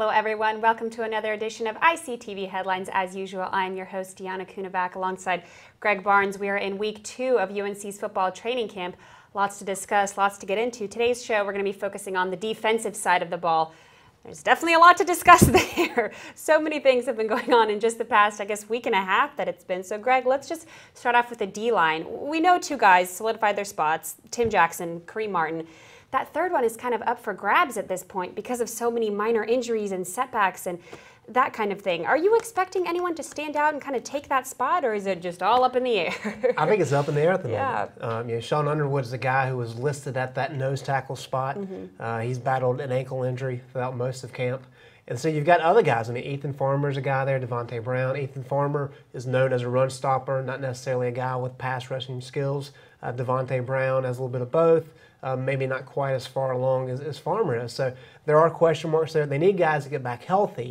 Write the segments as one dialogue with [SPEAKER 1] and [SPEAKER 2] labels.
[SPEAKER 1] Hello everyone, welcome to another edition of ICTV Headlines. As usual, I'm your host Dijana Kunovac alongside Greg Barnes. We are in week 2 of UNC's football training camp. Lots to discuss, lots to get into. Today's show, we're going to be focusing on the defensive side of the ball. There's definitely a lot to discuss there. So many things have been going on in just the past, I guess, week and a half that it's been. So Greg, let's just start off with the D-line. We know 2 guys solidified their spots, Tim Jackson, Kareem Martin. That third one is kind of up for grabs at this point because of so many minor injuries and setbacks and that kind of thing. Are you expecting anyone to stand out and kind of take that spot, or is it just all up in the air?
[SPEAKER 2] I think it's up in the air at the
[SPEAKER 1] moment.
[SPEAKER 2] Yeah. Sean Underwood's the guy who was listed at that nose tackle spot. He's battled an ankle injury throughout most of camp. And so you've got other guys. I mean, Ethan Farmer's a guy there, Devontae Brown. Ethan Farmer is known as a run stopper, not necessarily a guy with pass rushing skills. Devontae Brown has a little bit of both. Maybe not quite as far along as Farmer is. So there are question marks there. They need guys to get back healthy.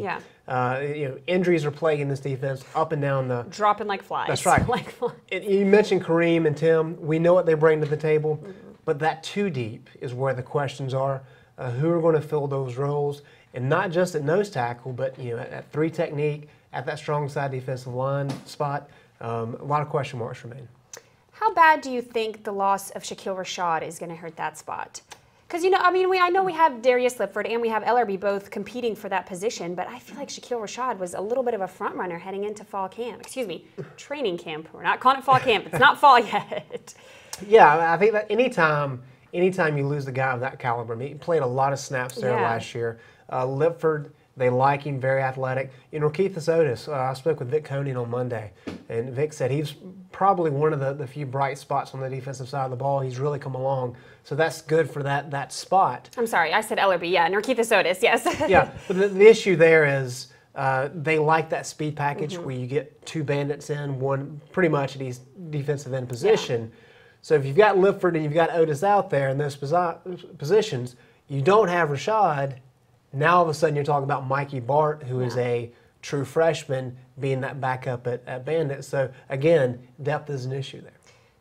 [SPEAKER 1] Yeah.
[SPEAKER 2] Injuries are plaguing this defense up and down the...
[SPEAKER 1] Dropping like flies.
[SPEAKER 2] That's right.
[SPEAKER 1] Like flies.
[SPEAKER 2] You mentioned Kareem and Tim. We know what they bring to the table, but that too deep is where the questions are. Who are going to fill those roles? And not just at nose tackle, but at 3 technique, at that strong side defensive line spot. A lot of question marks remain.
[SPEAKER 1] How bad do you think the loss of Shaquille Rashad is going to hurt that spot? Because, I know we have Darius Lifford and we have Ellerby both competing for that position, but I feel like Shaquille Rashad was a little bit of a front runner heading into training camp. We're not calling it fall camp. It's not fall yet.
[SPEAKER 2] Yeah, I think that anytime you lose a guy of that caliber, he played a lot of snaps there last year. Lifford, they like him, very athletic. Keithus Otis, I spoke with Vic Koenig on Monday, and Vic said he's probably one of the few bright spots on the defensive side of the ball. He's really come along, so that's good for that spot.
[SPEAKER 1] I'm sorry, I said Ellerby, yeah, Keithus Otis, yes.
[SPEAKER 2] Yeah, but the issue there is they like that speed package where you get 2 bandits in, one pretty much at each defensive end position. Yeah. So if you've got Lifford and you've got Otis out there in those positions, you don't have Rashad. Now all of a sudden you're talking about Mikey Bart, who is a true freshman, being that backup at Bandit. So again, depth is an issue there.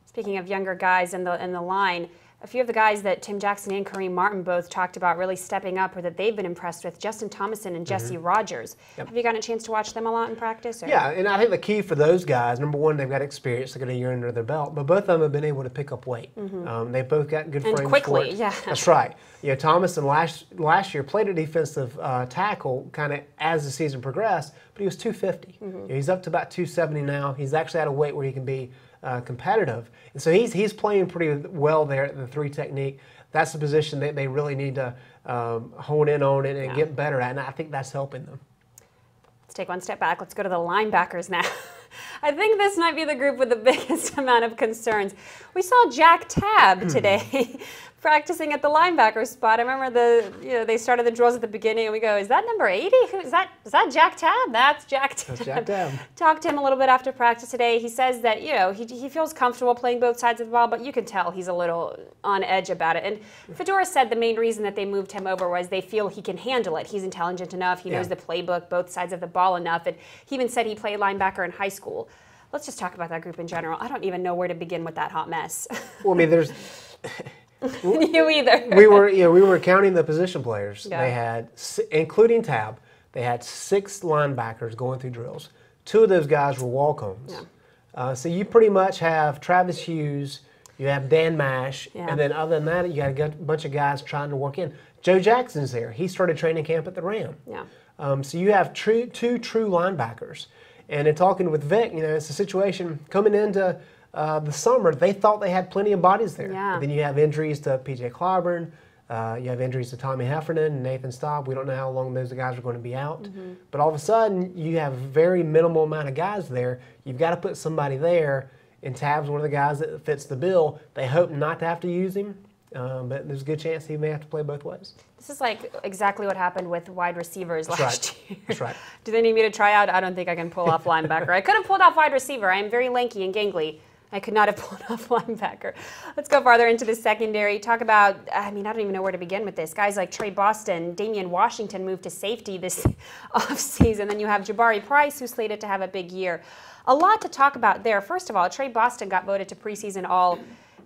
[SPEAKER 1] Speaking of younger guys in the line, a few of the guys that Tim Jackson and Kareem Martin both talked about really stepping up or that they've been impressed with, Justin Thomason and Jesse Rogers. Yep. Have you gotten a chance to watch them a lot in practice? Or?
[SPEAKER 2] Yeah, and I think the key for those guys, number one, they've got experience, they've got a year under their belt, but both of them have been able to pick up weight. They've both got good frames
[SPEAKER 1] quickly,
[SPEAKER 2] for it.
[SPEAKER 1] Yeah.
[SPEAKER 2] That's right. Thomason last year played a defensive tackle kind of as the season progressed, but he was 250. He's up to about 270 now. He's actually at a weight where he can be competitive. And so he's playing pretty well there at the 3 technique. That's the position that they really need to hone in on it and get better at, and I think that's helping them.
[SPEAKER 1] Let's take one step back. Let's go to the linebackers now. I think this might be the group with the biggest amount of concerns. We saw Jack Tabb today practicing at the linebacker spot. I remember they started the drills at the beginning and we go, is that number 80? Is that Jack Tabb? That's Jack Tabb.
[SPEAKER 2] That's Jack Tabb.
[SPEAKER 1] Talked to him a little bit after practice today. He says that, he feels comfortable playing both sides of the ball, but you can tell he's a little on edge about it. And Fedora said the main reason that they moved him over was they feel he can handle it. He's intelligent enough. He knows the playbook, both sides of the ball enough. And he even said he played linebacker in high school. Let's just talk about that group in general. I don't even know where to begin with that hot mess.
[SPEAKER 2] Well, I mean, there's...
[SPEAKER 1] You either.
[SPEAKER 2] we were counting the position players. Yeah. They had, including Tabb, they had 6 linebackers going through drills. 2 of those guys were walk-ons. Yeah. So you pretty much have Travis Hughes, you have Dan Mash, and then other than that, you got a bunch of guys trying to work in. Joe Jackson's there. He started training camp at the Ram.
[SPEAKER 1] Yeah.
[SPEAKER 2] So you have 2 true linebackers. And in talking with Vic, it's a situation coming into the summer, they thought they had plenty of bodies there.
[SPEAKER 1] Yeah.
[SPEAKER 2] But then you have injuries to P.J. Clyburn, you have injuries to Tommy Heffernan and Nathan Staub. We don't know how long those guys are going to be out. But all of a sudden, you have a very minimal amount of guys there. You've got to put somebody there, and Tabb's one of the guys that fits the bill. They hope not to have to use him, but there's a good chance he may have to play both ways.
[SPEAKER 1] This is like exactly what happened with wide receivers last year.
[SPEAKER 2] That's right.
[SPEAKER 1] Do they need me to try out? I don't think I can pull off linebacker. I could have pulled off wide receiver. I am very lanky and gangly. I could not have pulled off linebacker. Let's go farther into the secondary. Talk about, I don't even know where to begin with this. Guys like Trey Boston, Damian Washington moved to safety this offseason. Then you have Jabari Price, who's slated to have a big year. A lot to talk about there. First of all, Trey Boston got voted to preseason all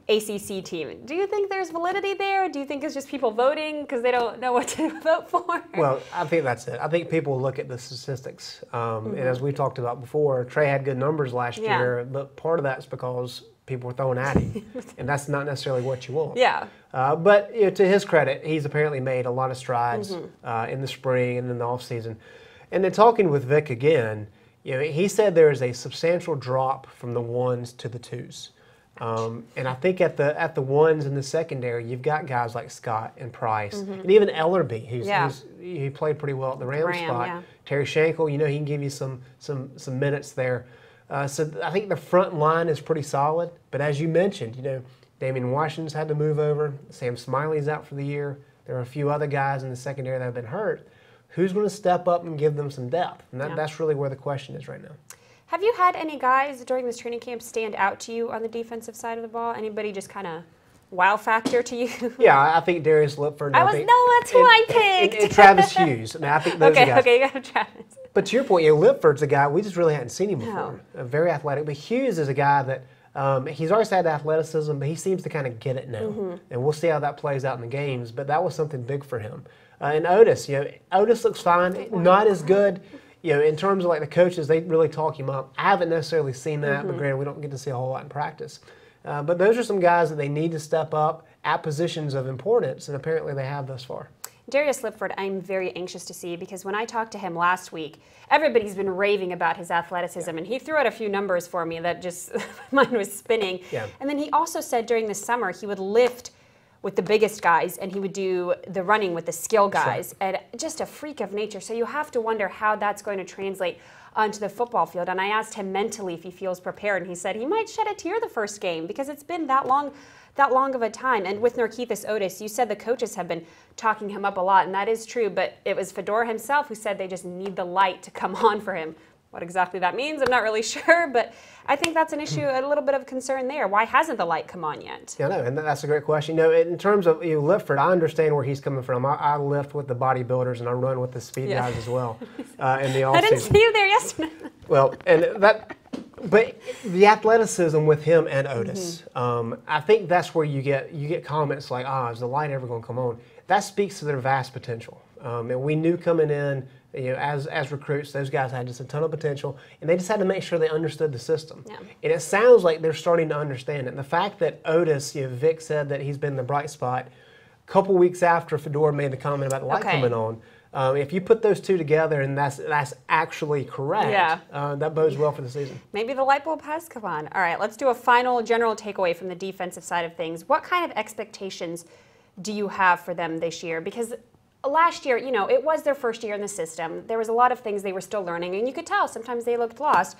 [SPEAKER 1] ACC team. Do you think there's validity there? Do you think it's just people voting because they don't know what to vote for?
[SPEAKER 2] Well, I think that's it. I think people look at the statistics. And as we talked about before, Trey had good numbers last year, but part of that's because people were throwing at him. And that's not necessarily what you want.
[SPEAKER 1] Yeah.
[SPEAKER 2] But to his credit, he's apparently made a lot of strides in the spring and in the offseason. And then talking with Vic again, he said there is a substantial drop from the 1s to the 2s. And I think at the 1s in the secondary, you've got guys like Scott and Price, and even Ellerby, he played pretty well at the Rams spot.
[SPEAKER 1] Yeah.
[SPEAKER 2] Terry Schenkel, he can give you some minutes there. So I think the front line is pretty solid. But as you mentioned, Damian Washington's had to move over. Sam Smiley's out for the year. There are a few other guys in the secondary that have been hurt. Who's going to step up and give them some depth? And that's really where the question is right now.
[SPEAKER 1] Have you had any guys during this training camp stand out to you on the defensive side of the ball? Anybody just kind of wow factor to you?
[SPEAKER 2] Yeah, I think Darius Lipford.
[SPEAKER 1] That's who I picked.
[SPEAKER 2] And Travis Hughes. I mean, I think those are guys.
[SPEAKER 1] Okay, you got Travis.
[SPEAKER 2] But to your point, Lipford's a guy we just really hadn't seen him before. Very athletic. But Hughes is a guy that he's always had athleticism, but he seems to kind of get it now. And we'll see how that plays out in the games. But that was something big for him. And Otis, Otis looks fine. Not as good. In terms of like the coaches, they really talk him up. I haven't necessarily seen that, but granted, we don't get to see a whole lot in practice. But those are some guys that they need to step up at positions of importance, and apparently they have thus far.
[SPEAKER 1] Darius Lipford, I'm very anxious to see, because when I talked to him last week, everybody's been raving about his athleticism, and he threw out a few numbers for me that just, mine was spinning.
[SPEAKER 2] Yeah.
[SPEAKER 1] And then he also said during the summer he would lift with the biggest guys, and he would do the running with the skill guys, and just a freak of nature. So you have to wonder how that's going to translate onto the football field. And I asked him mentally if he feels prepared, and he said he might shed a tear the first game because it's been that long of a time. And with Narkithis Otis, you said the coaches have been talking him up a lot, and that is true, but it was Fedor himself who said they just need the light to come on for him. What exactly that means, I'm not really sure, but I think that's an issue, a little bit of concern there. Why hasn't the light come on yet?
[SPEAKER 2] Yeah, no, and that's a great question. In terms of Lipford, I understand where he's coming from. I lift with the bodybuilders and I run with the speed guys as well in the offseason.
[SPEAKER 1] I didn't see you there yesterday.
[SPEAKER 2] Well, but the athleticism with him and Otis, I think that's where you get comments like, is the light ever going to come on? That speaks to their vast potential. And we knew coming in, as recruits, those guys had just a ton of potential, and they just had to make sure they understood the system.
[SPEAKER 1] Yeah.
[SPEAKER 2] And it sounds like they're starting to understand it. And the fact that Otis, Vic said that he's been the bright spot, a couple weeks after Fedor made the comment about the light coming on, if you put those two together and that's actually correct, that bodes well for the season.
[SPEAKER 1] Maybe the light bulb has come on. All right, let's do a final general takeaway from the defensive side of things. What kind of expectations do you have for them this year? Because last year, it was their first year in the system. There was a lot of things they were still learning, and you could tell sometimes they looked lost.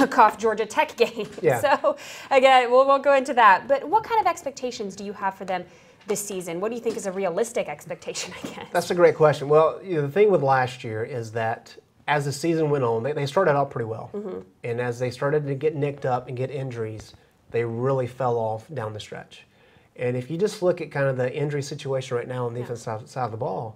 [SPEAKER 1] Cough, Georgia Tech game. Yeah. So, again, we'll go into that. But what kind of expectations do you have for them this season? What do you think is a realistic expectation, I guess?
[SPEAKER 2] That's a great question. Well, the thing with last year is that as the season went on, they started out pretty well. And as they started to get nicked up and get injuries, they really fell off down the stretch. And if you just look at kind of the injury situation right now on the defensive side of the ball,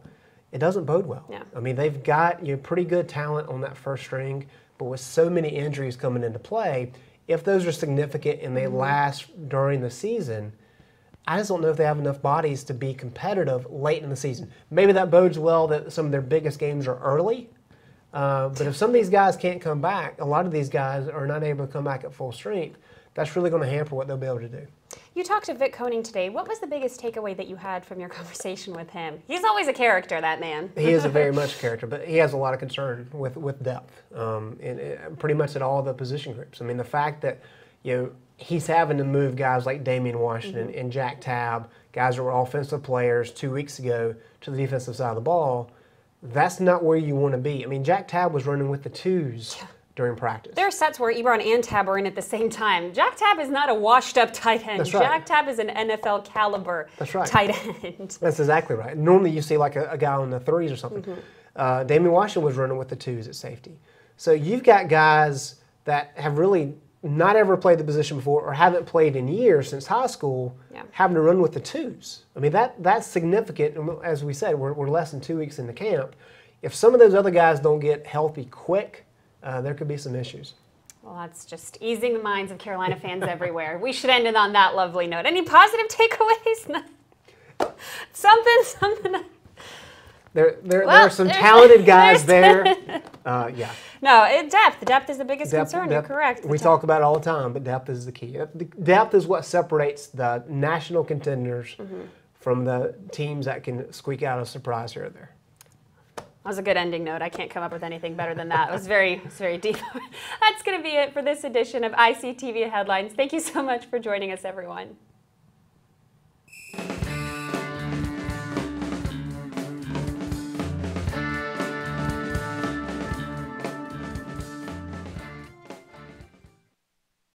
[SPEAKER 2] it doesn't bode well.
[SPEAKER 1] Yeah.
[SPEAKER 2] I mean, they've got pretty good talent on that first string, but with so many injuries coming into play, if those are significant and they last during the season, I just don't know if they have enough bodies to be competitive late in the season. Maybe that bodes well that some of their biggest games are early, but if some of these guys can't come back, a lot of these guys are not able to come back at full strength, that's really going to hamper what they'll be able to do.
[SPEAKER 1] You talked to Vic Koenig today. What was the biggest takeaway that you had from your conversation with him? He's always a character, that man.
[SPEAKER 2] He is a very much a character, but he has a lot of concern with depth, and pretty much at all the position groups. I mean, the fact that he's having to move guys like Damian Washington and Jack Tabb, guys that were offensive players 2 weeks ago, to the defensive side of the ball, that's not where you want to be. I mean, Jack Tabb was running with the twos during practice.
[SPEAKER 1] There are sets where Ebron and Tabb are in at the same time. Jack Tabb is not a washed-up tight end.
[SPEAKER 2] That's right.
[SPEAKER 1] Jack Tabb is an NFL caliber tight end.
[SPEAKER 2] That's exactly right. Normally you see like a guy on the threes or something. Damian Washington was running with the twos at safety. So you've got guys that have really not ever played the position before or haven't played in years since high school, having to run with the twos. I mean, that's significant. And as we said, we're less than 2 weeks into camp. If some of those other guys don't get healthy quick, there could be some issues.
[SPEAKER 1] Well, that's just easing the minds of Carolina fans everywhere. We should end it on that lovely note. Any positive takeaways? Something.
[SPEAKER 2] There are some talented guys there. Yeah.
[SPEAKER 1] No, depth. Depth is the biggest concern. You're correct.
[SPEAKER 2] We talk about it all the time, but depth is the key. Depth is what separates the national contenders from the teams that can squeak out a surprise here or there.
[SPEAKER 1] That was a good ending note. I can't come up with anything better than that. It was very deep. That's going to be it for this edition of ICTV Headlines. Thank you so much for joining us, everyone.